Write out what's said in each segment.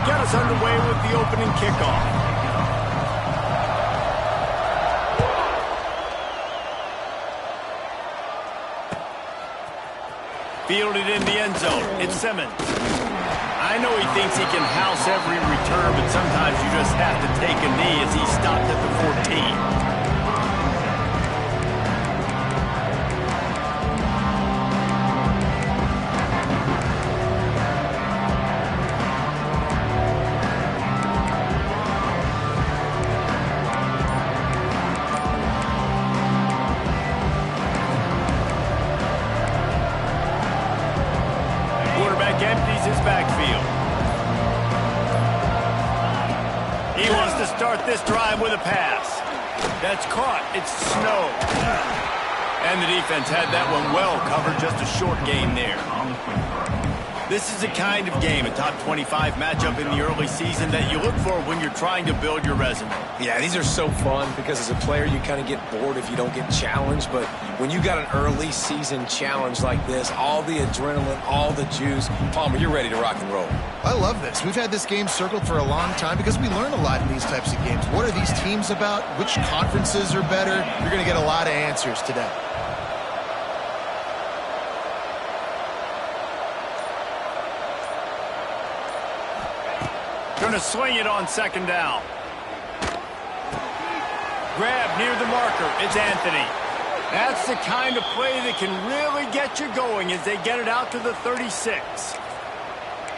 get us underway with the opening kickoff. Fielded in the end zone. It's Simmons. I know he thinks he can house every return, but sometimes you just have to take a knee as he stopped at the 14. Empties his backfield. He wants to start this drive with a pass. That's caught. It's Snow. And the defense had that one well covered. Just a short gain there. This is the kind of game, a top 25 matchup in the early season, that you look for when you're trying to build your resume. Yeah, these are so fun because as a player, you kind of get bored if you don't get challenged. But when you got an early season challenge like this, all the adrenaline, all the juice, Palmer, you're ready to rock and roll. I love this. We've had this game circled for a long time because we learn a lot in these types of games. What are these teams about? Which conferences are better? You're going to get a lot of answers today. Going to swing it on second down. Grab near the marker. It's Anthony. That's the kind of play that can really get you going as they get it out to the 36.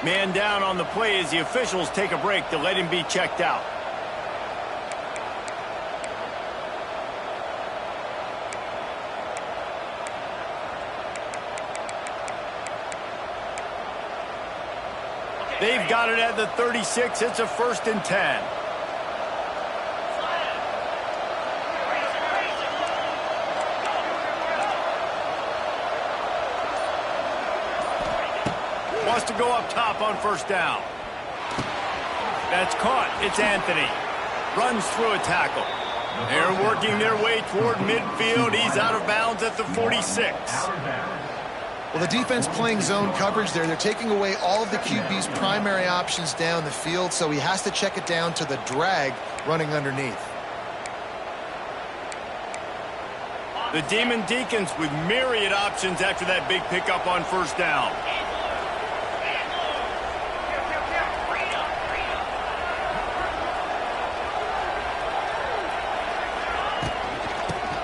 Man down on the play as the officials take a break to let him be checked out. They've got it at the 36. It's a 1st and 10. Wants to go up top on 1st down. That's caught. It's Anthony. Runs through a tackle. They're working their way toward midfield. He's out of bounds at the 46. Well, the defense playing zone coverage there. They're taking away all of the QB's primary options down the field, so he has to check it down to the drag running underneath. The Demon Deacons with myriad options after that big pickup on 1st down.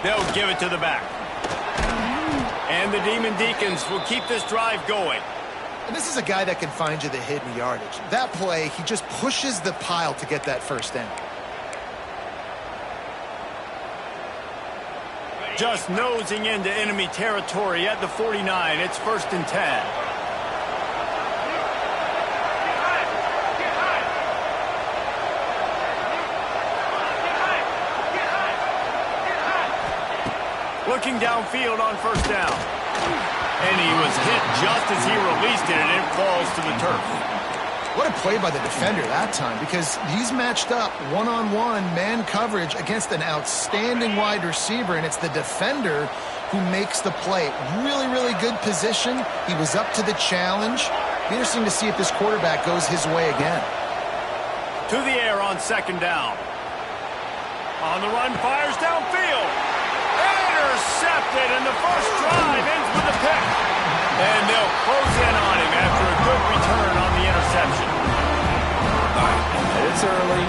They'll give it to the back. And the Demon Deacons will keep this drive going. And this is a guy that can find you the hidden yardage. That play, he just pushes the pile to get that 1st down. Just nosing into enemy territory at the 49. It's 1st and 10. Looking downfield on 1st down. And he was hit just as he released it, and it falls to the turf. What a play by the defender that time, because he's matched up one-on-one man coverage against an outstanding wide receiver, and it's the defender who makes the play. Really, really good position. He was up to the challenge. Be interesting to see if this quarterback goes his way again. To the air on 2nd down. On the run, fires downfield. Intercepted, and the first drive ends with a pick. And they'll close in on him after a good return on the interception. All right, it's early,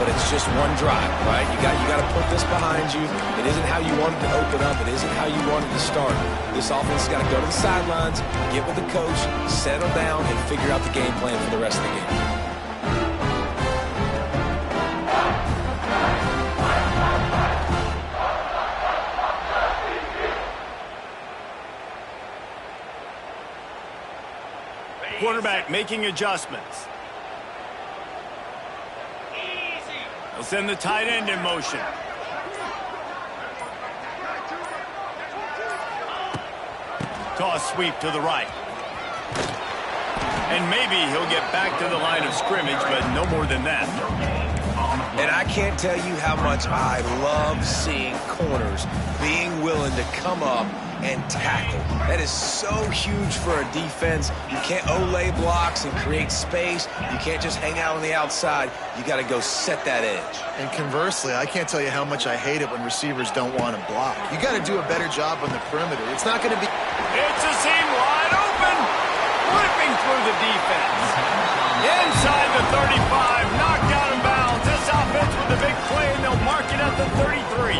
but it's just one drive, right? You got to put this behind you. It isn't how you wanted to open up. It isn't how you wanted to start. This offense has got to go to the sidelines, get with the coach, settle down, and figure out the game plan for the rest of the game. Quarterback making adjustments. They'll send the tight end in motion. Toss sweep to the right. And maybe he'll get back to the line of scrimmage, but no more than that. And I can't tell you how much I love seeing corners being willing to come up and tackle. That is so huge for a defense. You can't olay blocks and create space. You can't just hang out on the outside. You got to go set that edge. And conversely, I can't tell you how much I hate it when receivers don't want to block. You got to do a better job on the perimeter. It's not going to be... It's a seam wide open. Whipping through the defense. Inside the 35, knocked out of bounds. This offense with a big play, and they'll mark it at the 33.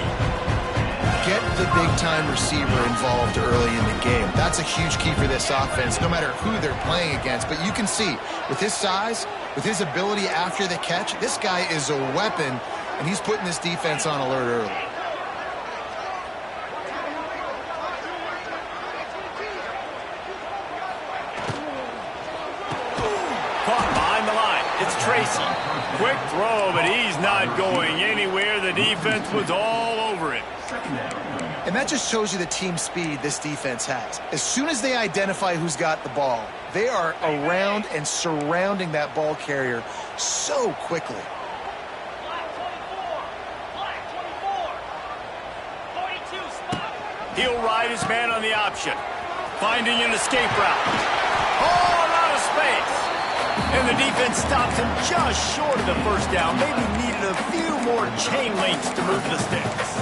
Get the big-time receiver involved early in the game. That's a huge key for this offense, no matter who they're playing against. But you can see, with his size, with his ability after the catch, this guy is a weapon, and he's putting this defense on alert early. Caught behind the line. It's Tracy. Quick throw, but he's not going anywhere. The defense was all over it. And that just shows you the team speed this defense has. As soon as they identify who's got the ball, they are around and surrounding that ball carrier so quickly. He'll ride his man on the option. Finding an escape route. Oh, a lot of space. And the defense stops him just short of the first down. Maybe needed a few more chain links to move the sticks.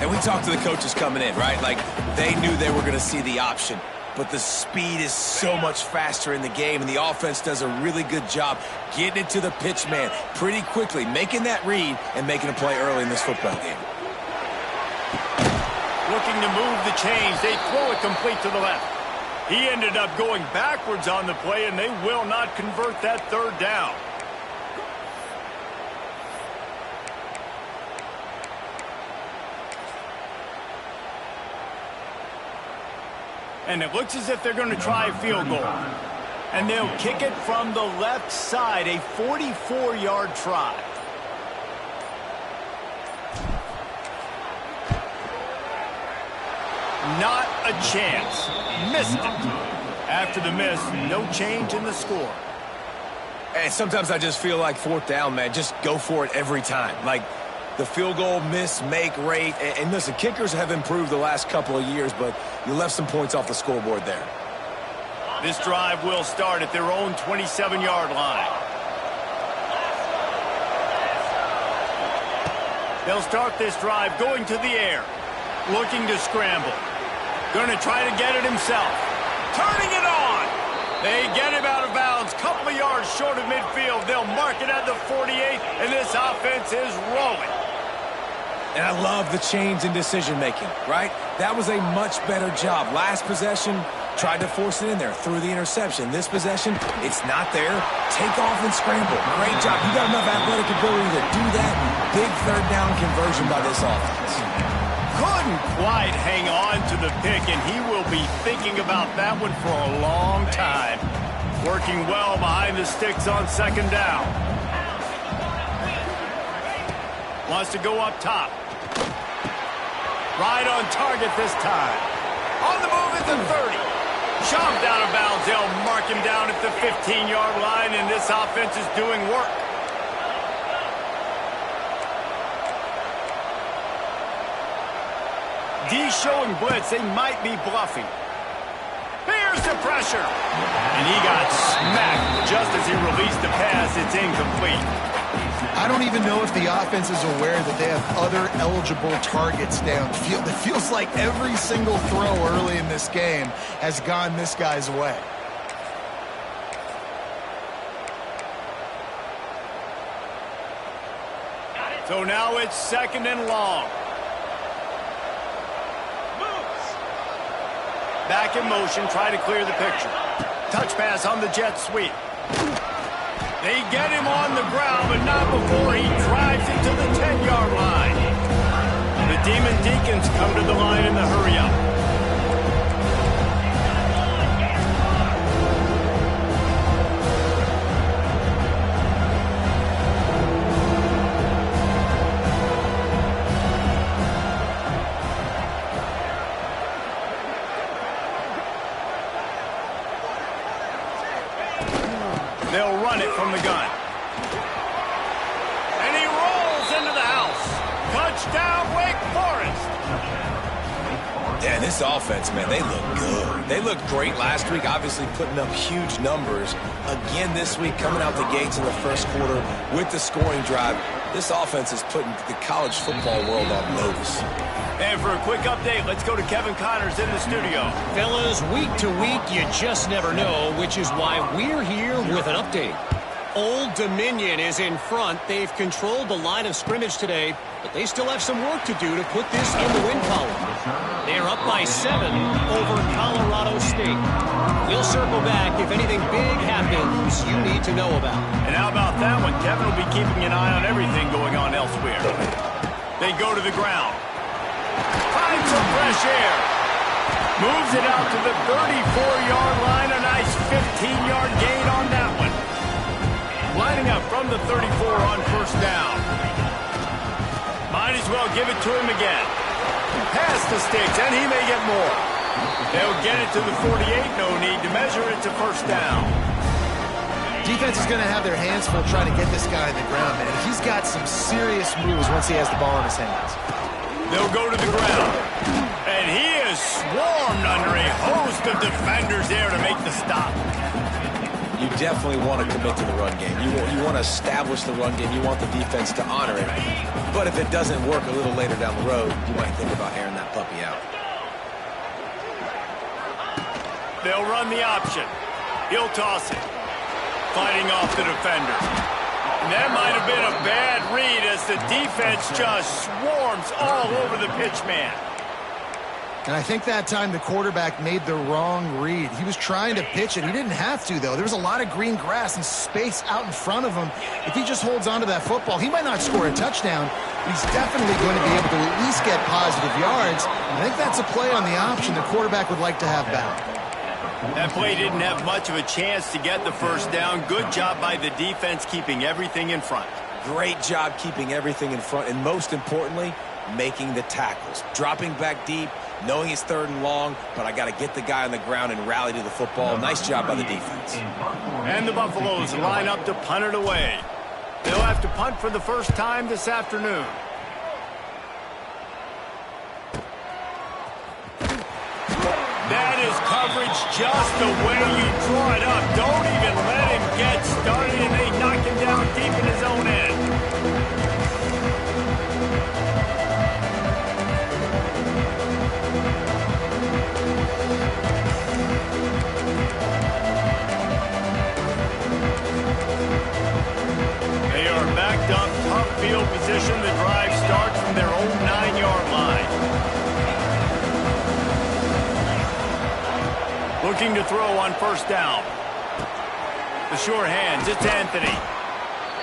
And we talked to the coaches coming in, right? Like, they knew they were going to see the option. But the speed is so much faster in the game, and the offense does a really good job getting it to the pitch man pretty quickly, making that read and making a play early in this football game. Looking to move the chains. They throw it complete to the left. He ended up going backwards on the play, and they will not convert that third down. And it looks as if they're going to try a field goal. And they'll kick it from the left side, a 44-yard try. Not a chance. Missed it. After the miss, no change in the score. And sometimes I just feel like fourth down, man. Just go for it every time. Like, the field goal miss, make rate. And listen, kickers have improved the last couple of years, but you left some points off the scoreboard there. This drive will start at their own 27-yard line. They'll start this drive going to the air. Looking to scramble. Going to try to get it himself. Turning it on. They get him out of bounds. Couple of yards short of midfield. They'll mark it at the 48, and this offense is rolling. And I love the change in decision-making, right? That was a much better job. Last possession, tried to force it in there, threw the interception. This possession, it's not there. Take off and scramble. Great job. You got enough athletic ability to do that. Big third down conversion by this offense. Couldn't quite hang on to the pick, and he will be thinking about that one for a long time. Working well behind the sticks on second down. Wants to go up top. Right on target this time. On the move at the 30. Shoved out of bounds. They'll mark him down at the 15-yard line, and this offense is doing work. D showing blitz. They might be bluffing. Here's the pressure. And he got smacked just as he released the pass. It's incomplete. I don't even know if the offense is aware that they have other eligible targets downfield. It feels like every single throw early in this game has gone this guy's way. So now it's second and long. Back in motion, try to clear the picture. Touch pass on the jet sweep. They get him on the ground, but not before he drives it to the 10-yard line. The Demon Deacons come to the line in the hurry-up. They'll run it from the gun. And he rolls into the house. Touchdown, Wake Forest. Yeah, and this offense, man, they look good. They looked great last week, obviously putting up huge numbers. Again this week, coming out the gates in the first quarter with the scoring drive. This offense is putting the college football world on notice. And for a quick update, let's go to Kevin Connors in the studio. Fellas, week to week, you just never know, which is why we're here with an update. Old Dominion is in front. They've controlled the line of scrimmage today, but they still have some work to do to put this in the win column. They're up by 7 over Colorado State. We'll circle back if anything big happens you need to know about. And how about that one? Kevin will be keeping an eye on everything going on elsewhere. They go to the ground. Finds some fresh air. Moves it out to the 34-yard line. A nice 15-yard gain on that one. Lining up from the 34 on first down. Might as well give it to him again. Pass the sticks, and he may get more. They'll get it to the 48. No need to measure it to first down. Defense is going to have their hands full trying to get this guy on the ground, man. He's got some serious moves once he has the ball in his hands. They'll go to the ground. And he is swarmed under a host of defenders there to make the stop. You definitely want to commit to the run game. You want to establish the run game. You want the defense to honor it. But if it doesn't work a little later down the road, you might think about airing that puppy out. They'll run the option. He'll toss it. Fighting off the defender. And that might have been a bad read as the defense just swarms all over the pitch man. And I think that time the quarterback made the wrong read. He was trying to pitch it. He didn't have to, though. There was a lot of green grass and space out in front of him. If he just holds on to that football, he might not score a touchdown, but he's definitely going to be able to at least get positive yards. I think that's a play on the option the quarterback would like to have back. That play didn't have much of a chance to get the first down. Good job by the defense keeping everything in front. Great job keeping everything in front, and most importantly, making the tackles. Dropping back deep, knowing it's 3rd and long, but I got to get the guy on the ground and rally to the football. Nice job by the defense. And the Buffaloes line up to punt it away. They'll have to punt for the first time this afternoon. That is coverage just the way you draw it up. Don't even let him get started, and they knock him down deep in his own end. They are backed up, tough field position. The drive starts from their own 9-yard line. Looking to throw on first down. The sure hands, it's Anthony.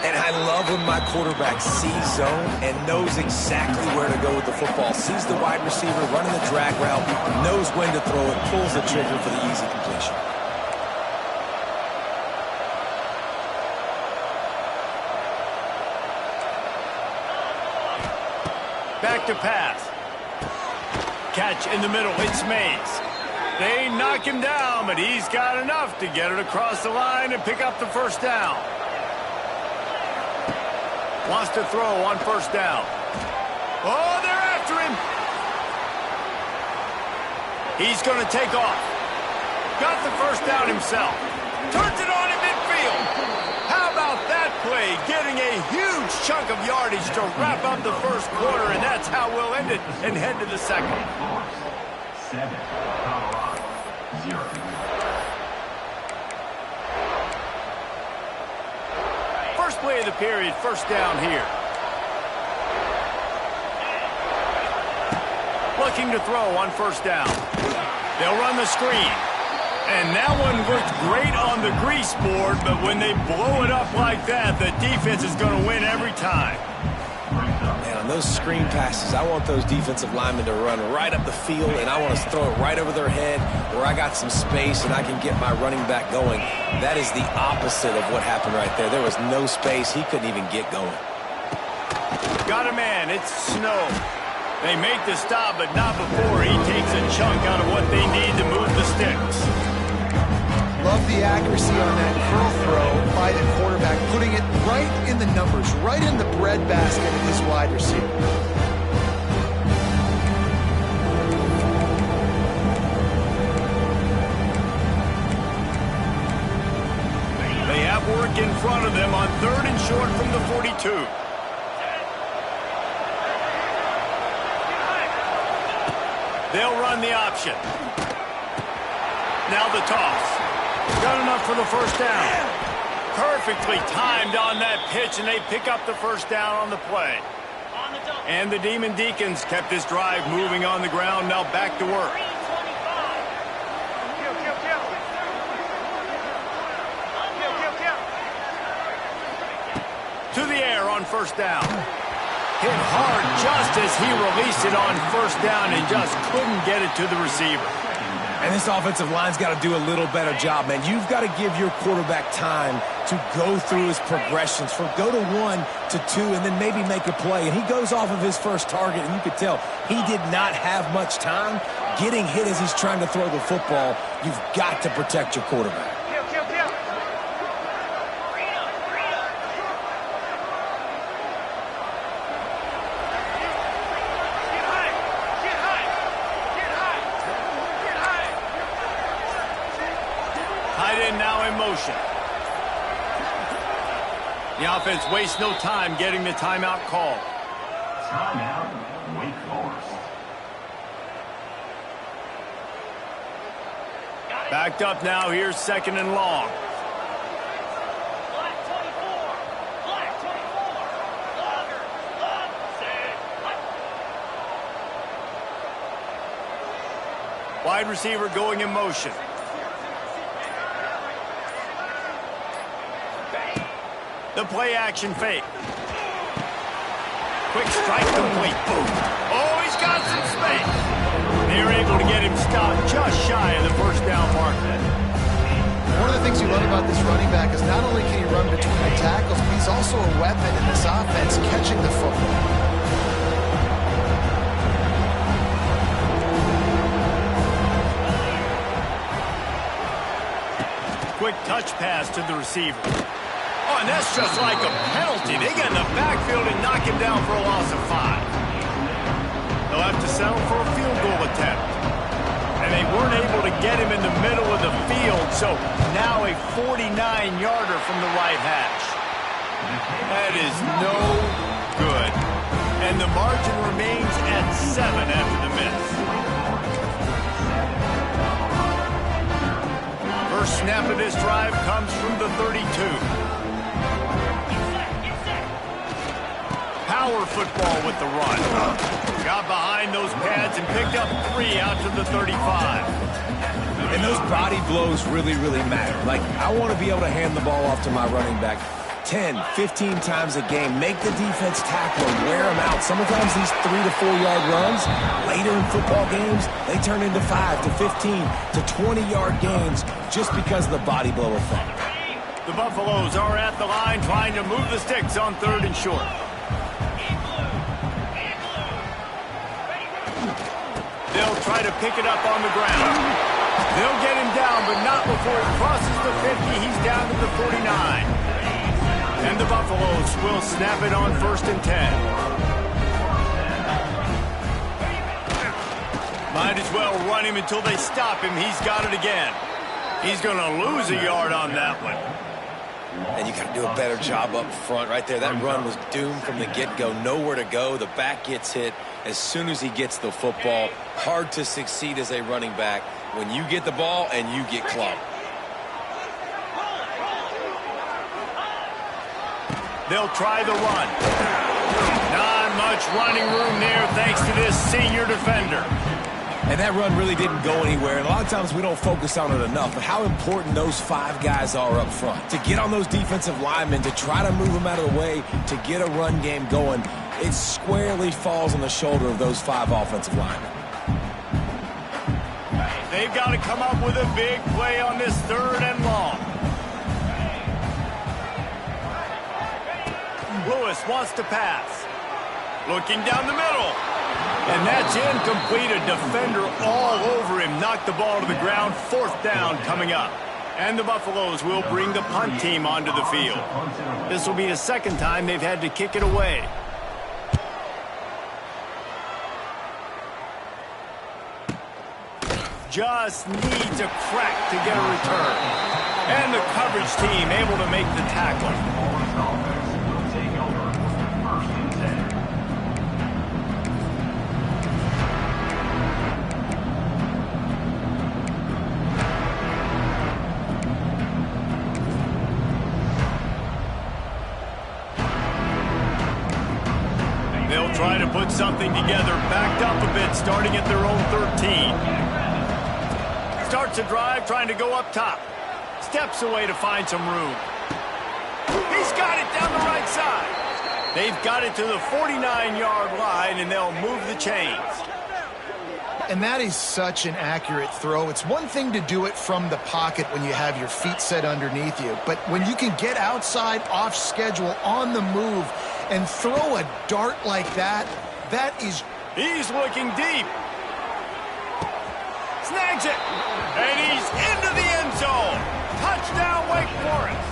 And I love when my quarterback sees zone and knows exactly where to go with the football. Sees the wide receiver running the drag route, knows when to throw it, pulls the trigger for the easy completion. Back to pass. Catch in the middle, it's Mays. They knock him down, but he's got enough to get it across the line and pick up the first down. Wants to throw on first down. Oh, they're after him. He's going to take off. Got the first down himself. Turns it on in midfield. How about that play? Getting a huge chunk of yardage to wrap up the first quarter, and that's how we'll end it and head to the second. 7, Colorado, 0. First play of the period, first down here. Looking to throw on first down. They'll run the screen. And that one worked great on the grease board, but when they blow it up like that, the defense is going to win every time. And on those screen passes, I want those defensive linemen to run right up the field, and I want to throw it right over their head where I got some space and I can get my running back going. That is the opposite of what happened right there. There was no space. He couldn't even get going. Got a man. It's Snow. They make the stop, but not before he takes a chunk out of what they need to move the sticks. Love the accuracy on that curl throw by the quarterback, putting it right in the numbers, right in the breadbasket of his wide receiver. work in front of them on 3rd and short from the 42. They'll run the option. Now the toss. Got enough for the first down. Perfectly timed on that pitch, and they pick up the first down on the play. And the Demon Deacons kept this drive moving on the ground. Now back to work. To the air on first down. Hit hard just as he released it on first down and just couldn't get it to the receiver. And this offensive line's got to do a little better job, man. You've got to give your quarterback time to go through his progressions from go to 1 to 2 and then maybe make a play. And he goes off of his first target, and you could tell he did not have much time getting hit as he's trying to throw the football. You've got to protect your quarterback. Now in motion. The offense wastes no time getting the timeout call. Timeout, Wake Forest. Backed up now. Here's 2nd and long. Wide receiver going in motion. The play action fake. Quick strike complete. Boom. Oh, he's got some space. They're able to get him stopped just shy of the first down marker. One of the things you love about this running back is not only can he run between the tackles, but he's also a weapon in this offense catching the football. Quick touch pass to the receiver. Oh, and that's just like a penalty. They get in the backfield and knock him down for a loss of 5. They'll have to settle for a field goal attempt. And they weren't able to get him in the middle of the field, so now a 49-yarder from the right hash. That is no good. And the margin remains at 7 after the miss. First snap of this drive comes from the 32. Power football with the run. Got behind those pads and picked up 3 out to the 35. And those body blows really, really matter. Like, I want to be able to hand the ball off to my running back 10, 15 times a game. Make the defense tackle and wear them out. Sometimes these 3 to 4 yard runs, later in football games, they turn into 5 to 15 to 20 yard gains just because of the body blow effect. The Buffaloes are at the line trying to move the sticks on 3rd and short. They'll try to pick it up on the ground. They'll get him down, but not before he crosses the 50. He's down to the 49. And the Buffaloes will snap it on 1st and 10. Might as well run him until they stop him. He's got it again. He's going to lose a yard on that one. And you got to do a better job up front right there. That run was doomed from the get-go. Nowhere to go. The back gets hit as soon as he gets the football. Hard to succeed as a running back when you get the ball and you get clubbed. They'll try the run. Not much running room there thanks to this senior defender. And that run really didn't go anywhere. And a lot of times we don't focus on it enough. But how important those 5 guys are up front. To get on those defensive linemen, to try to move them out of the way, to get a run game going, it squarely falls on the shoulder of those 5 offensive linemen. They've got to come up with a big play on this 3rd and long. Lewis wants to pass. Looking down the middle. And that's incomplete. A defender all over him. Knocked the ball to the ground. 4th down coming up. And the Buffaloes will bring the punt team onto the field. This will be the 2nd time they've had to kick it away. Just needs a crack to get a return. And the coverage team able to make the tackle. Will take over. 1st and 10. They'll try to put something together, backed up a bit, starting at their own 13. Starts a drive, trying to go up top. Steps away to find some room. He's got it down the right side. They've got it to the 49-yard line, and they'll move the chains. And that is such an accurate throw. It's one thing to do it from the pocket when you have your feet set underneath you, but when you can get outside, off schedule, on the move, and throw a dart like that, that is... He's looking deep. Snags it. And he's into the end zone. Touchdown, Wake Forest.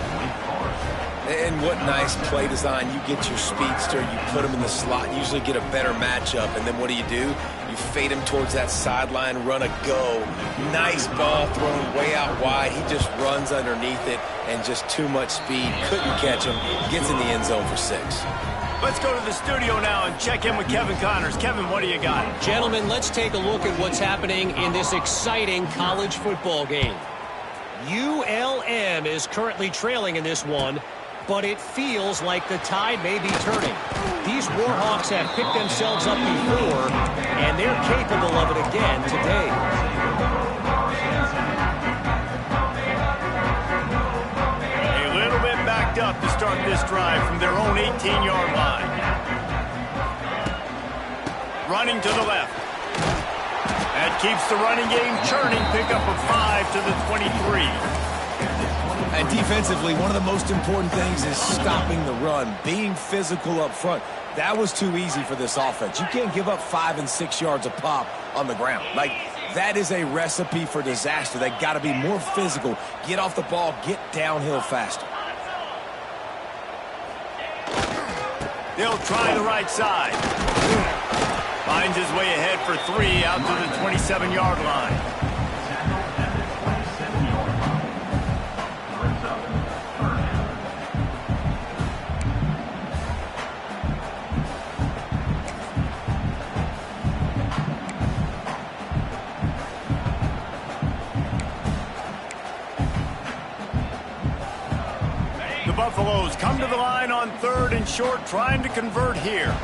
And what nice play design. You get your speedster, you put him in the slot, usually get a better matchup, and then what do? You fade him towards that sideline, run a go. Nice ball thrown way out wide. He just runs underneath it, and just too much speed. Couldn't catch him. Gets in the end zone for 6. Let's go to the studio now and check in with Kevin Connors. Kevin, what do you got? Gentlemen, let's take a look at what's happening in this exciting college football game. ULM is currently trailing in this one, but it feels like the tide may be turning. These Warhawks have picked themselves up before, and they're capable of it again today. A little bit backed up to start this drive from their own 18-yard line. Running to the left. That keeps the running game churning. Pickup of 5 to the 23. And defensively, one of the most important things is stopping the run, being physical up front. That was too easy for this offense. You can't give up 5 and 6 yards a pop on the ground. Like, that is a recipe for disaster. They got to be more physical, get off the ball, get downhill faster. They'll try the right side. Finds his way ahead for 3 out to the 27-yard line. Buffaloes come to the line on 3rd and short, trying to convert here.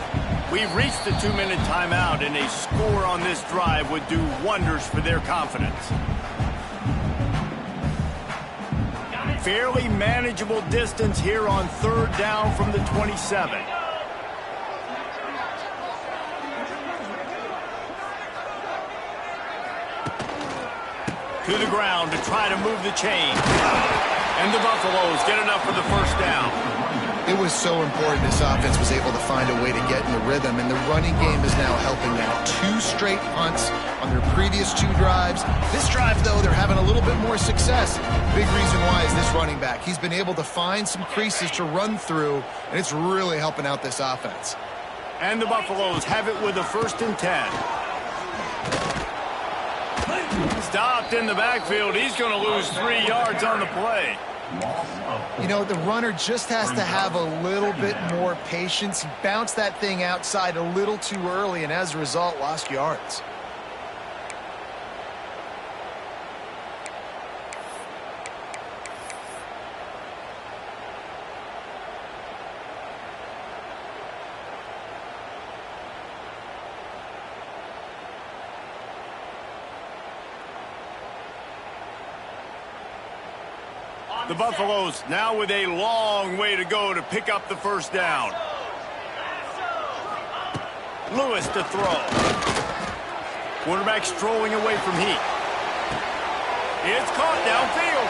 We've reached the 2-minute timeout, and a score on this drive would do wonders for their confidence. Fairly manageable distance here on 3rd down from the 27. To the ground to try to move the chain. And the Buffaloes get enough for the 1st down. It was so important this offense was able to find a way to get in the rhythm, and the running game is now helping out. 2 straight punts on their previous 2 drives. This drive, though, they're having a little bit more success. Big reason why is this running back. He's been able to find some creases to run through, and it's really helping out this offense. And the Buffaloes have it with a 1st and 10. Stopped in the backfield. He's going to lose 3 yards on the play. You know, the runner just has to have a little bit more patience. He bounced that thing outside a little too early, and as a result, lost yards. The Buffaloes now with a long way to go to pick up the 1st down. Lewis to throw. Quarterback strolling away from Heat. It's caught downfield.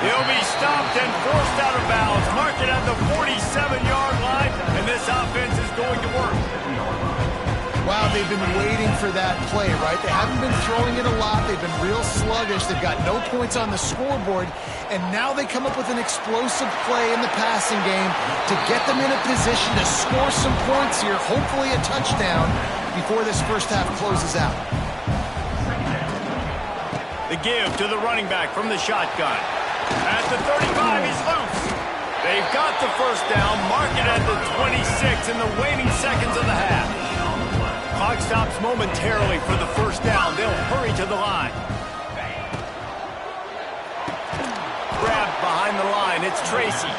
He'll be stopped and forced out of bounds. Mark it at the 47-yard line, and this offense is going to work. Wow, they've been waiting for that play, right? They haven't been throwing it a lot. They've been real sluggish. They've got no points on the scoreboard. And now they come up with an explosive play in the passing game to get them in a position to score some points here, hopefully a touchdown, before this 1st half closes out. The give to the running back from the shotgun. the 35. He's loose. They've got the first down, mark it at the 26 in the waning seconds of the half. Clock stops momentarily for the first down. They'll hurry to the line. Grabbed behind the line. It's Tracy.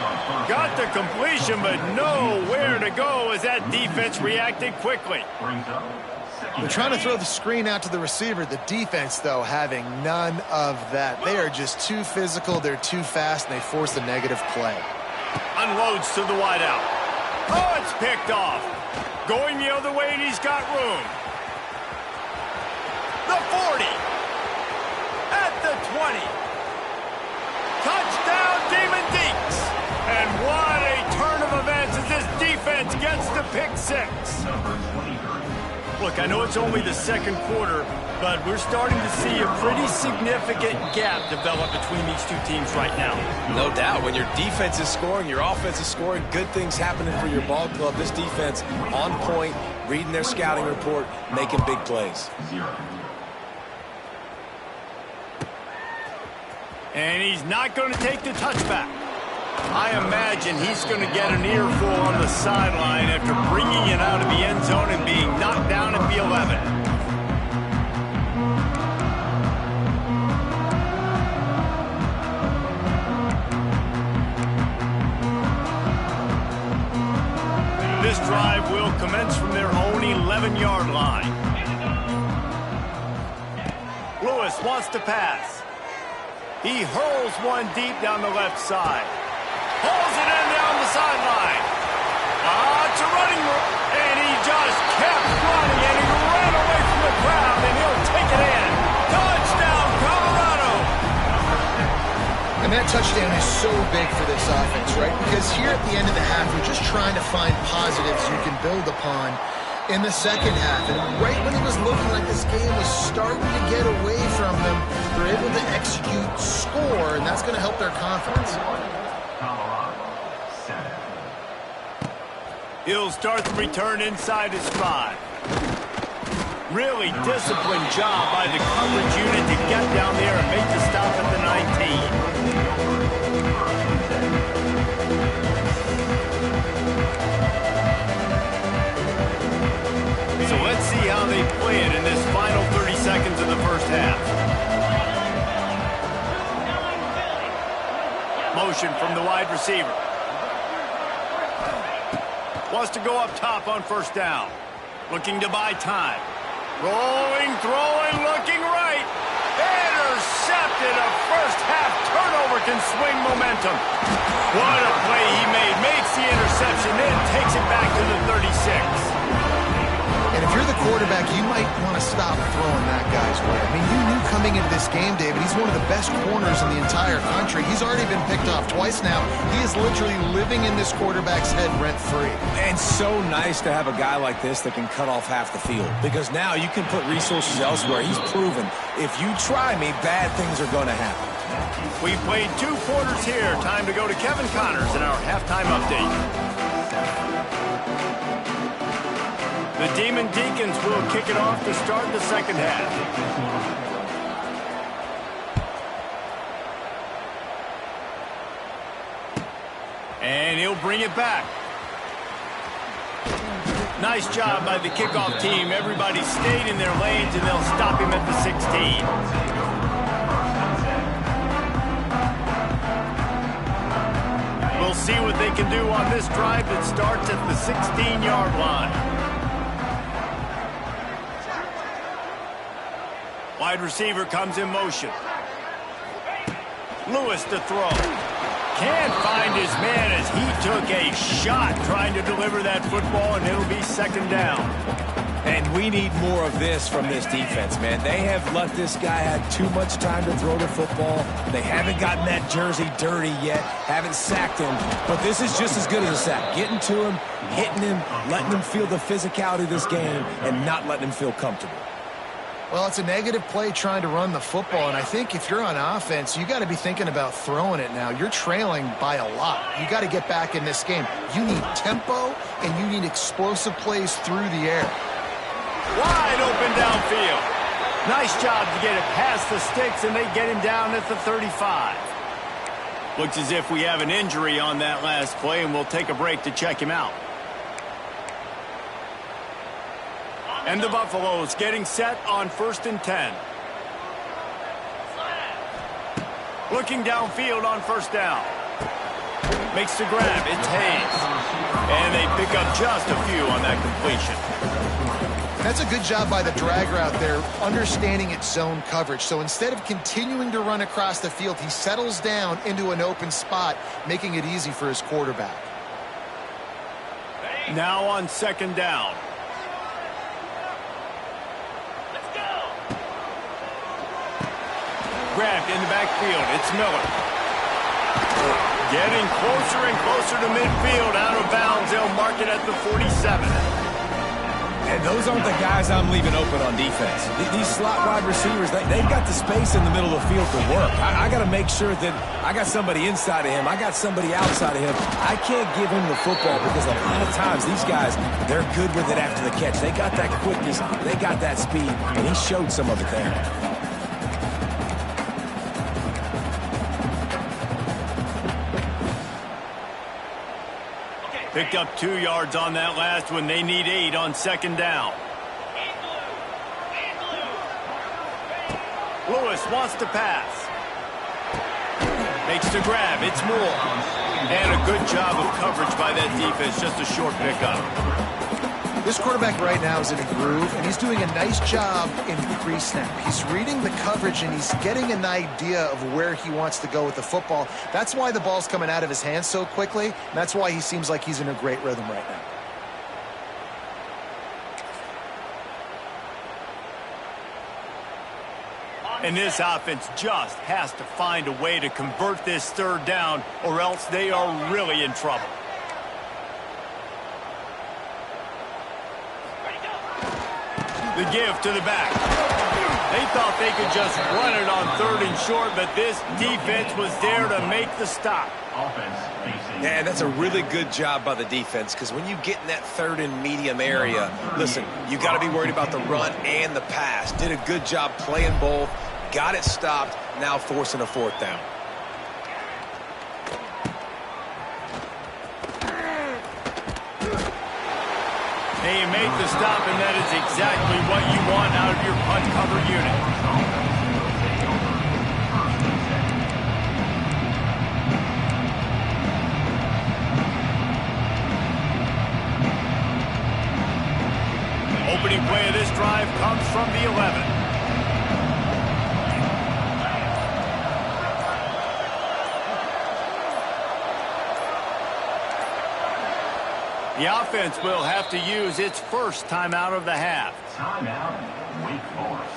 Got the completion, but nowhere to go as that defense reacted quickly. They're trying to throw the screen out to the receiver. The defense, though, having none of that. They are just too physical. They're too fast, and they force a negative play. Unloads to the wideout. Oh, it's picked off. Going the other way, and he's got room. The 40. At the 20. Touchdown, Demon Deeks. And what a turn of events as this defense gets the pick six. Look, I know it's only the second quarter, but we're starting to see a pretty significant gap develop between these two teams right now. No doubt. When your defense is scoring, your offense is scoring, good things happening for your ball club. This defense on point, reading their scouting report, making big plays. And he's not going to take the touchback. I imagine he's going to get an earful on the sideline after bringing it out of the end zone and being knocked down at the 11. This drive will commence from their own 11-yard line. Lewis wants to pass. He hurls one deep down the left side. Pulls it in down the sideline. It's a running room. And he just kept running, and he ran away from the crowd, and he'll take it in. Touchdown, Colorado! And that touchdown is so big for this offense, right? Because here at the end of the half, we're just trying to find positives you can build upon in the second half. And right when it was looking like this game was starting to get away from them, they're able to execute, score, and that's going to help their confidence. He'll start the return inside his 5. Really disciplined job by the coverage unit to get down there and make the stop at the 19. So let's see how they play it in this final 30 seconds of the first half. Motion from the wide receiver. Wants to go up top on first down. Looking to buy time. Rolling, throwing, looking right. Intercepted. A first half turnover can swing momentum. What a play he made. Makes the interception, then takes it back to the 36. And if you're the quarterback, you might want to stop throwing that guy's way. I mean, you knew coming into this game, David, he's one of the best corners in the entire country. He's already been picked off twice now. He is literally living in this quarterback's head rent-free. And so nice to have a guy like this that can cut off half the field. Because now you can put resources elsewhere. He's proven, if you try me, bad things are going to happen. We played 2 quarters here. Time to go to Kevin Connors in our halftime update. The Demon Deacons will kick it off to start the second half. And he'll bring it back. Nice job by the kickoff team. Everybody stayed in their lanes, and they'll stop him at the 16. We'll see what they can do on this drive that starts at the 16-yard line. Wide receiver comes in motion. Lewis to throw. Can't find his man as he took a shot trying to deliver that football, and it'll be second down. And we need more of this from this defense, man. They have let this guy have too much time to throw the football. They haven't gotten that jersey dirty yet, haven't sacked him. But this is just as good as a sack. Getting to him, hitting him, letting him feel the physicality of this game, and not letting him feel comfortable. Well, it's a negative play trying to run the football, and I think if you're on offense, you got to be thinking about throwing it now. You're trailing by a lot. You got to get back in this game. You need tempo, and you need explosive plays through the air. Wide open downfield. Nice job to get it past the sticks, and they get him down at the 35. Looks as if we have an injury on that last play, and we'll take a break to check him out. And the Buffaloes getting set on 1st and 10. Looking downfield on 1st down. Makes the grab. It's Hayes. And they pick up just a few on that completion. That's a good job by the drag route there, understanding its zone coverage. So instead of continuing to run across the field, he settles down into an open spot, making it easy for his quarterback. Now on 2nd down. Grabbed in the backfield. It's Miller. Getting closer and closer to midfield. Out of bounds. They'll mark it at the 47. And those aren't the guys I'm leaving open on defense. These slot wide receivers, they've got the space in the middle of the field to work. I got to make sure that I got somebody inside of him. I got somebody outside of him. I can't give him the football because a lot of times these guys, they're good with it after the catch. They got that quickness. They got that speed. And he showed some of it there. Picked up 2 yards on that last one. They need 8 on 2nd down. Lewis wants to pass. Makes the grab. It's Moore. And a good job of coverage by that defense. Just a short pickup. This quarterback right now is in a groove, and he's doing a nice job in pre-snap. He's reading the coverage, and he's getting an idea of where he wants to go with the football. That's why the ball's coming out of his hands so quickly, and that's why he seems like he's in a great rhythm right now. And this offense just has to find a way to convert this 3rd down, or else they are really in trouble. The give to the back. They thought they could just run it on 3rd and short, but this defense was there to make the stop. Yeah, that's a really good job by the defense, because when you get in that 3rd and medium area, listen, you got to be worried about the run and the pass. Did a good job playing both, got it stopped, now forcing a 4th down. They make the stop, and that is exactly what you want out of your punt cover unit. Opening play of this drive comes from the 11. The offense will have to use its first timeout of the half. Timeout, Wake Forest.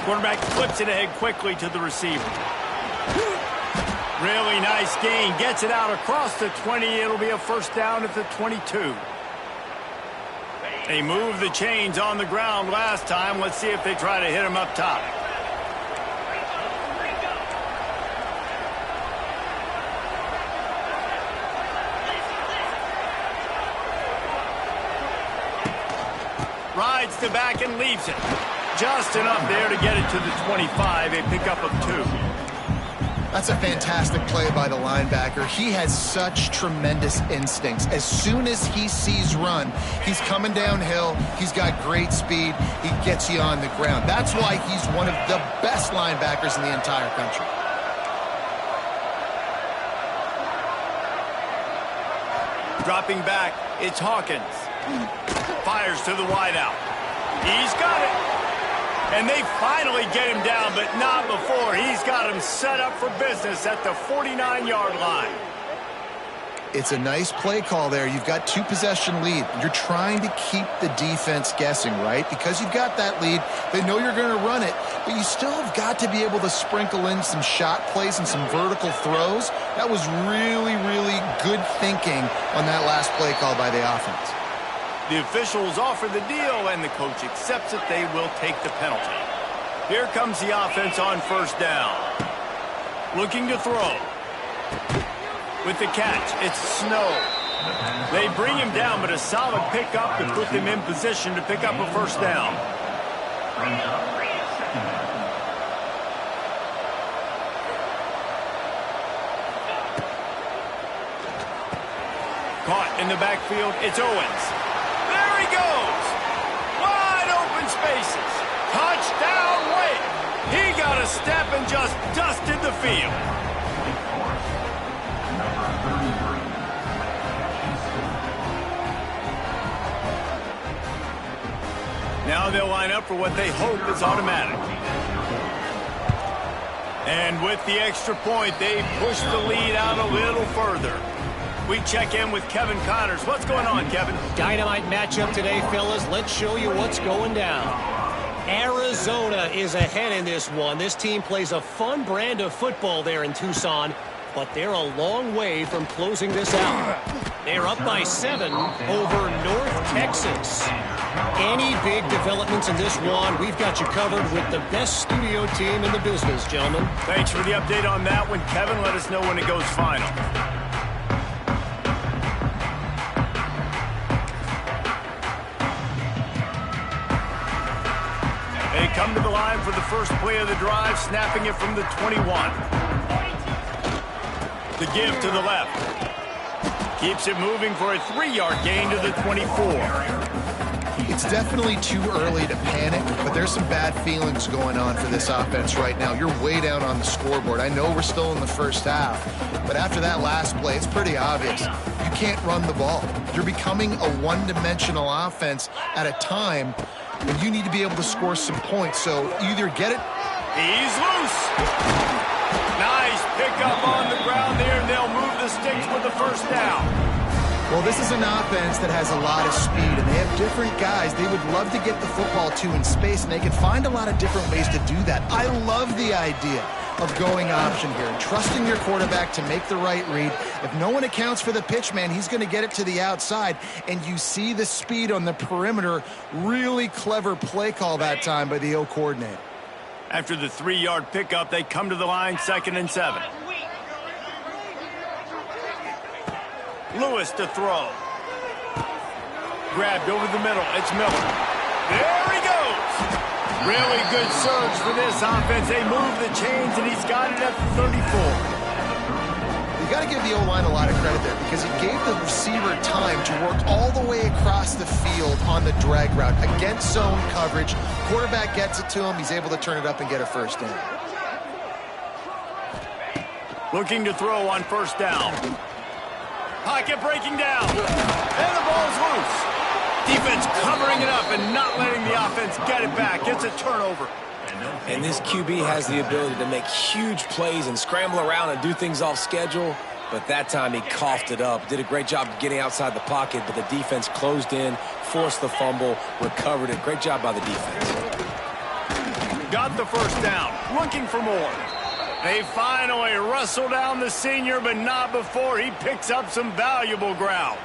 Quarterback flips it ahead quickly to the receiver. Really nice gain. Gets it out across the 20. It'll be a 1st down at the 22. They moved the chains on the ground last time. Let's see if they try to hit him up top. Rides the back and leaves it. Just enough there to get it to the 25. A pickup of 2. That's a fantastic play by the linebacker. He has such tremendous instincts. As soon as he sees run, he's coming downhill. He's got great speed. He gets you on the ground. That's why he's one of the best linebackers in the entire country. Dropping back, it's Hawkins. Fires to the wideout. He's got it. And they finally get him down, but not before. He's got him set up for business at the 49-yard line. It's a nice play call there. You've got 2-possession lead. You're trying to keep the defense guessing, right? Because you've got that lead. They know you're going to run it, but you still have got to be able to sprinkle in some shot plays and some vertical throws. That was really, really good thinking on that last play call by the offense. The officials offer the deal, and the coach accepts it. They will take the penalty. Here comes the offense on first down. Looking to throw. With the catch, it's Snow. They bring him down, but a solid pickup to put them in position to pick up a first down. Caught in the backfield, it's Owens. There he goes! Wide open spaces. Touchdown Wake! He got a step and just dusted the field. Now they'll line up for what they hope is automatic. And with the extra point, they push the lead out a little further. We check in with Kevin Connors. What's going on, Kevin? Dynamite matchup today, fellas. Let's show you what's going down. Arizona is ahead in this one. This team plays a fun brand of football there in Tucson, but they're a long way from closing this out. They're up by 7 over North Texas. Any big developments in this one, we've got you covered with the best studio team in the business, gentlemen. Thanks for the update on that one, Kevin. Let us know when it goes final. They come to the line for the first play of the drive, snapping it from the 21. The give to the left. Keeps it moving for a 3-yard gain to the 24. It's definitely too early to panic, but there's some bad feelings going on for this offense right now. You're way down on the scoreboard. I know we're still in the first half, but after that last play, it's pretty obvious. You can't run the ball. You're becoming a one-dimensional offense at a time when you need to be able to score some points. So either get it. He's loose. Nice pickup on the ground there, and they'll move the sticks with the first down. Well, this is an offense that has a lot of speed, and they have different guys they would love to get the football to in space, and they can find a lot of different ways to do that. I love the idea of going option here and trusting your quarterback to make the right read. If no one accounts for the pitch, man, he's going to get it to the outside, and you see the speed on the perimeter. Really clever play call that time by the O coordinator. After the 3-yard pickup, they come to the line, 2nd and 7. Lewis to throw. Grabbed over the middle. It's Miller. There he goes. Really good surge for this offense. They move the chains, and he's got it at the 34. You got to give the O-line a lot of credit there because he gave the receiver time to work all the way across the field on the drag route against zone coverage. Quarterback gets it to him. He's able to turn it up and get a first down. Looking to throw on first down. Pocket breaking down. And the ball's loose. Defense covering it up and not letting the offense get it back. It's a turnover. And this QB has the ability to make huge plays and scramble around and do things off schedule. But that time he coughed it up. Did a great job of getting outside the pocket, but the defense closed in, forced the fumble, recovered it. Great job by the defense. Got the first down. Looking for more. They finally wrestle down the senior, but not before he picks up some valuable ground.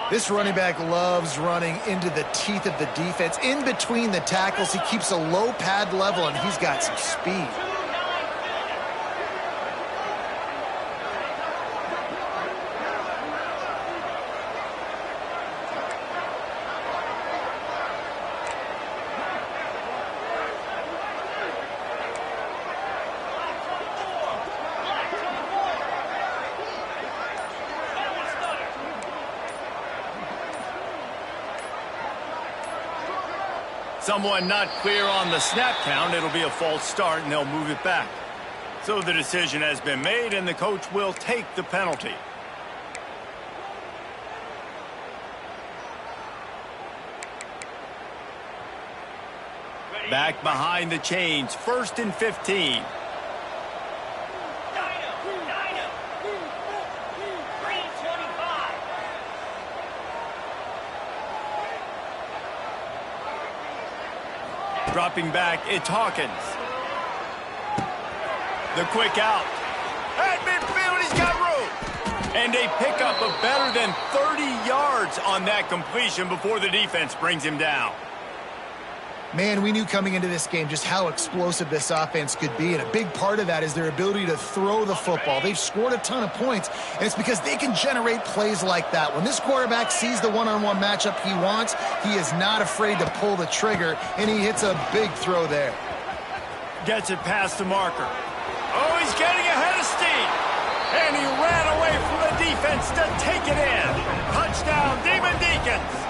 This running back loves running into the teeth of the defense. In between the tackles, he keeps a low pad level, and he's got some speed. Someone not clear on the snap count. It'll be a false start, and they'll move it back. So the decision has been made, and the coach will take the penalty. Back behind the chains, 1st and 15. Dropping back, it's Hawkins. The quick out. At midfield, he's got room. And a pickup of better than 30 yards on that completion before the defense brings him down. Man, we knew coming into this game just how explosive this offense could be, and a big part of that is their ability to throw the football. They've scored a ton of points, and it's because they can generate plays like that. When this quarterback sees the one-on-one matchup he wants, he is not afraid to pull the trigger, and he hits a big throw there. Gets it past the marker. Oh, he's getting ahead of steam. And he ran away from the defense to take it in. Touchdown, Demon Deacons.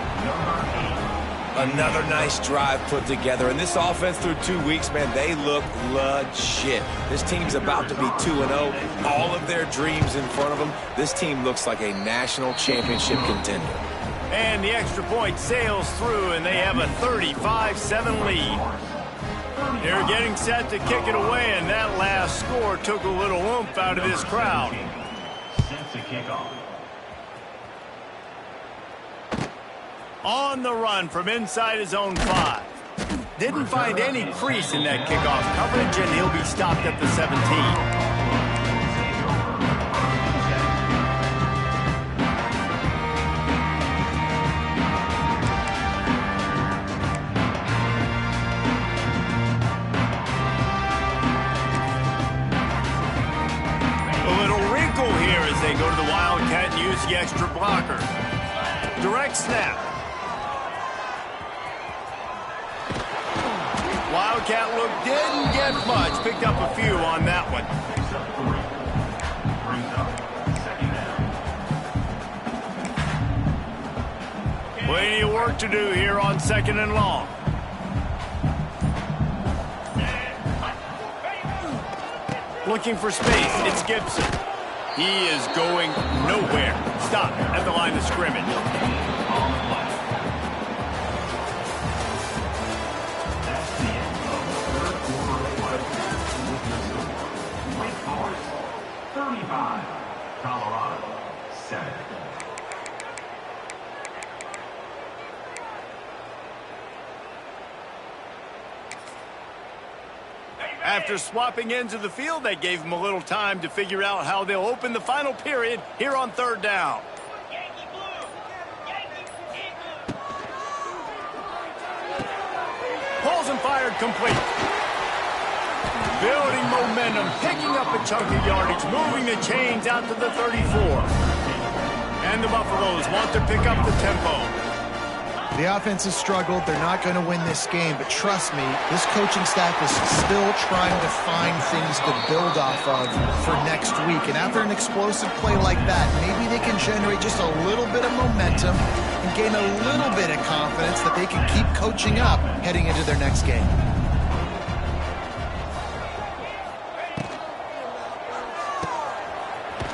Another nice drive put together. And this offense through 2 weeks, man, they look legit. This team's about to be 2-0. All of their dreams in front of them. This team looks like a national championship contender. And the extra point sails through, and they have a 35-7 lead. They're getting set to kick it away, and that last score took a little oomph out of this crowd. Since the kickoff. On the run from inside his own 5. Didn't find any crease in that kickoff coverage, and he'll be stopped at the 17. They go to the Wildcat and use the extra blocker. Direct snap. Wildcat look didn't get much. Picked up a few on that one. Plenty of work to do here on 2nd and long. Looking for space. It's Gibson. He is going nowhere. Stop at the line of scrimmage. Wake Forest, 35. Colorado, 7. After swapping ends of the field, they gave him a little time to figure out how they'll open the final period here on 3rd down. Pulls and fired complete. Building momentum, picking up a chunk of yardage, moving the chains out to the 34. And the Buffaloes want to pick up the tempo. The offense has struggled. They're not going to win this game, but trust me, this coaching staff is still trying to find things to build off of for next week. And after an explosive play like that, maybe they can generate just a little bit of momentum and gain a little bit of confidence that they can keep coaching up heading into their next game.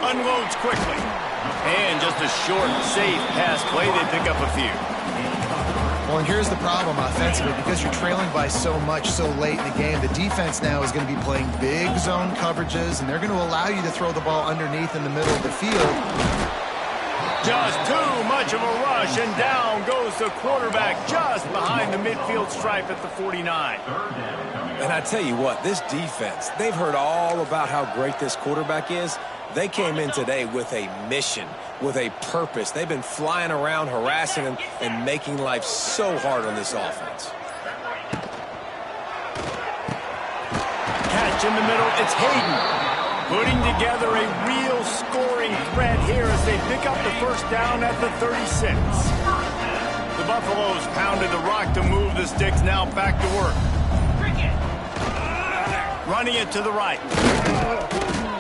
Unloads quickly. And just a short, safe pass play, they pick up a few. Well, and here's the problem offensively. Because you're trailing by so much so late in the game, the defense now is going to be playing big zone coverages, and they're going to allow you to throw the ball underneath in the middle of the field. Just too much of a rush, and down goes the quarterback just behind the midfield stripe at the 49. And I tell you what, this defense, they've heard all about how great this quarterback is. They came in today with a mission, with a purpose. They've been flying around, harassing him, and making life so hard on this offense. Catch in the middle, it's Hayden. Putting together a real scoring threat here as they pick up the 1st down at the 36. The Buffaloes pounded the rock to move the sticks, now back to work. Running it to the right.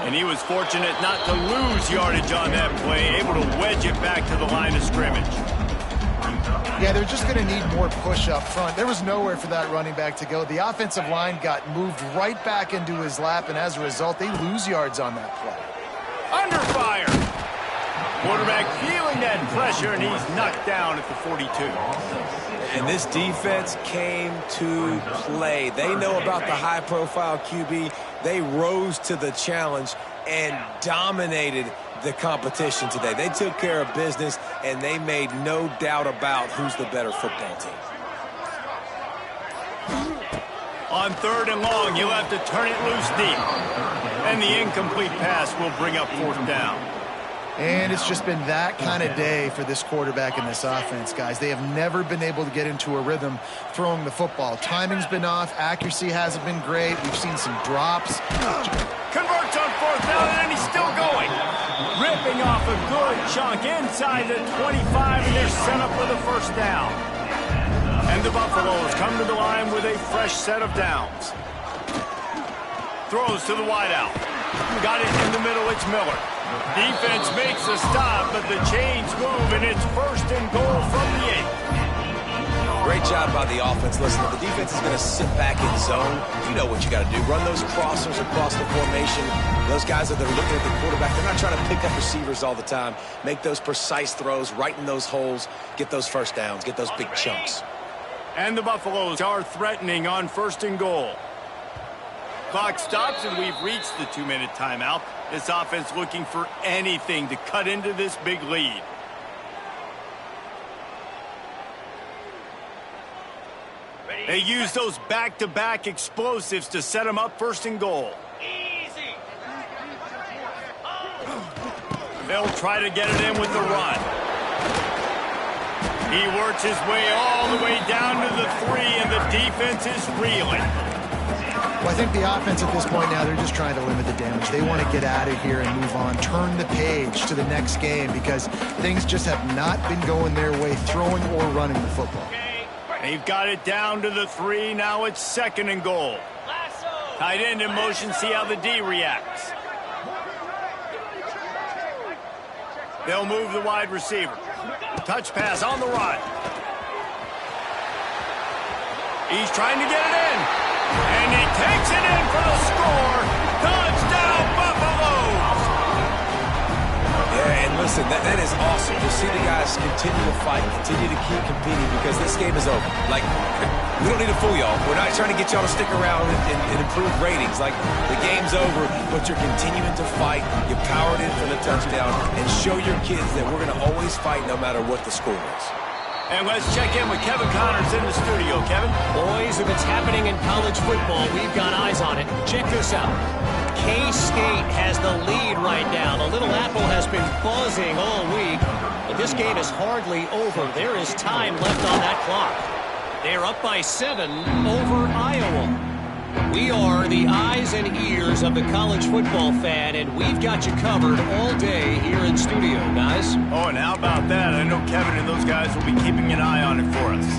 And he was fortunate not to lose yardage on that play, able to wedge it back to the line of scrimmage. Yeah, they're just going to need more push up front. There was nowhere for that running back to go. The offensive line got moved right back into his lap, and as a result, they lose yards on that play. Under fire. Quarterback feeling that pressure, and he's knocked down at the 42. And this defense came to play. They know about the high-profile QB. They rose to the challenge and dominated the competition today. They took care of business, and they made no doubt about who's the better football team. On 3rd and long, he'll have to turn it loose deep. And the incomplete pass will bring up 4th down. And it's just been that kind of day for this quarterback and this offense, guys. They have never been able to get into a rhythm throwing the football. Timing's been off. Accuracy hasn't been great. We've seen some drops. Converts on 4th down, and he's still going. Ripping off a good chunk inside the 25, and they're set up with a first down. And the Buffaloes come to the line with a fresh set of downs. Throws to the wideout. Got it in the middle. It's Miller. Defense makes a stop, but the chains move, and it's 1st and goal from the 8. Great job by the offense. Listen, if the defense is going to sit back in zone, you know what you got to do. Run those crossers across the formation. Those guys that are looking at the quarterback, they're not trying to pick up receivers all the time. Make those precise throws right in those holes. Get those first downs. Get those big chunks. And the Buffaloes are threatening on 1st and goal. Clock stops, and we've reached the 2-minute timeout. This offense looking for anything to cut into this big lead. They use those back-to-back explosives to set them up 1st and goal. They'll try to get it in with the run. He works his way all the way down to the 3, and the defense is reeling. Well, I think the offense at this point now, they're just trying to limit the damage. They want to get out of here and move on, turn the page to the next game because things just have not been going their way, throwing or running the football. They've got it down to the 3. Now it's 2nd and goal. Tight end in motion. See how the D reacts. They'll move the wide receiver. Touch pass on the run. He's trying to get it in. And he takes it in for the score. Touchdown, Buffaloes! Yeah, and listen, that is awesome to see the guys continue to fight, continue to keep competing because this game is over. Like, we don't need to fool y'all. We're not trying to get y'all to stick around and improve ratings. Like, the game's over, but you're continuing to fight. You powered in for the touchdown and show your kids that we're going to always fight no matter what the score is. And let's check in with Kevin Connors in the studio. Kevin? Boys, if it's happening in college football, we've got eyes on it. Check this out. K-State has the lead right now. The Little Apple has been buzzing all week, but this game is hardly over. There is time left on that clock. They're up by 7 over Iowa. We are the eyes and ears of the college football fan, and we've got you covered all day here in studio, guys. Oh, and how about that? I know Kevin and those guys will be keeping an eye on it for us.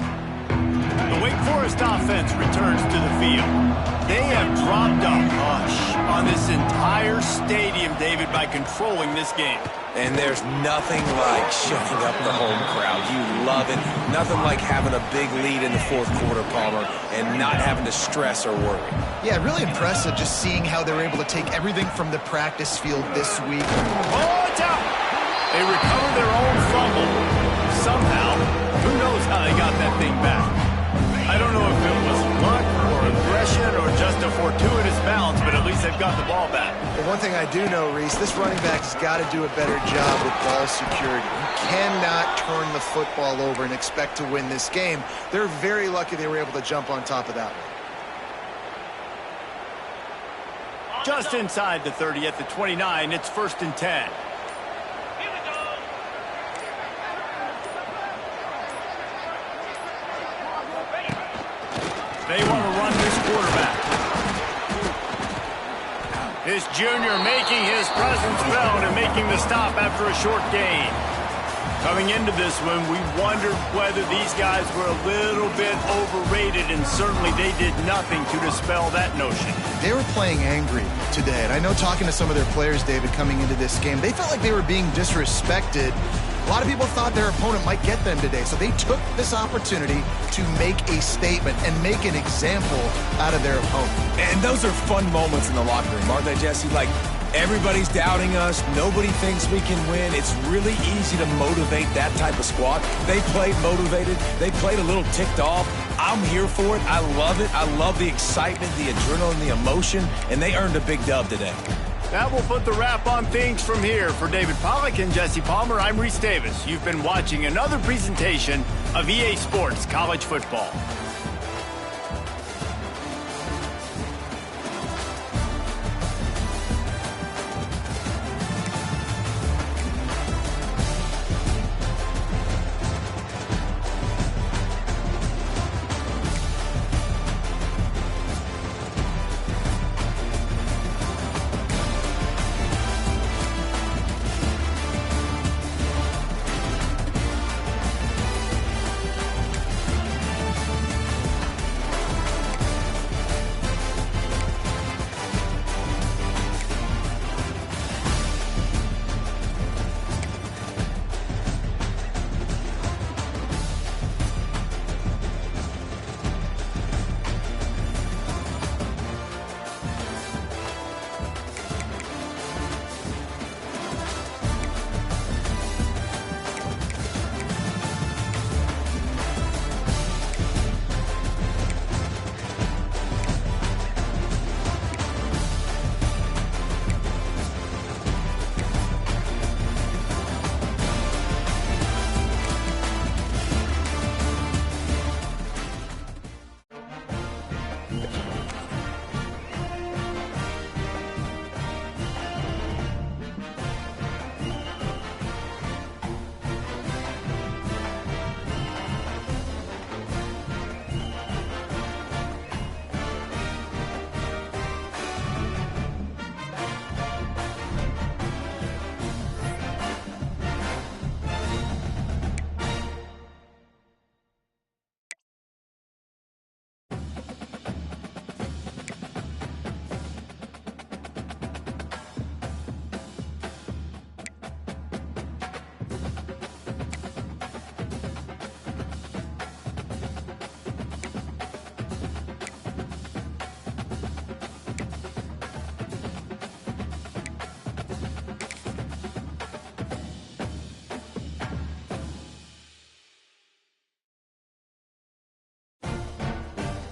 The Wake Forest offense returns to the field. They have dropped a hush on this entire stadium, David, by controlling this game. And there's nothing like shutting up the home crowd. You love it. Nothing like having a big lead in the 4th quarter, Palmer, and not having to stress or worry. Yeah, really impressive just seeing how they're able to take everything from the practice field this week. Oh, it's out! They recover their own fumble. Somehow, who knows how they got that thing back. I don't know if it was luck or aggression or just a fortuitous bounce, but at least they've got the ball back. But one thing I do know, Reese, this running back has got to do a better job with ball security. You cannot turn the football over and expect to win this game. They're very lucky they were able to jump on top of that one. Just inside the 30 at the 29, it's 1st and 10. They want to run this quarterback. This junior making his presence felt and making the stop after a short gain. Coming into this one, we wondered whether these guys were a little bit overrated, and certainly they did nothing to dispel that notion. They were playing angry today, and I know talking to some of their players, David, coming into this game, they felt like they were being disrespected. A lot of people thought their opponent might get them today, so they took this opportunity to make a statement and make an example out of their opponent. And those are fun moments in the locker room, aren't they, Jesse? Like, everybody's doubting us. Nobody thinks we can win. It's really easy to motivate that type of squad. They played motivated. They played a little ticked off. I'm here for it. I love it. I love the excitement, the adrenaline, the emotion, and they earned a big dub today. That will put the wrap on things from here. For David Pollack and Jesse Palmer, I'm Reese Davis. You've been watching another presentation of EA Sports College Football.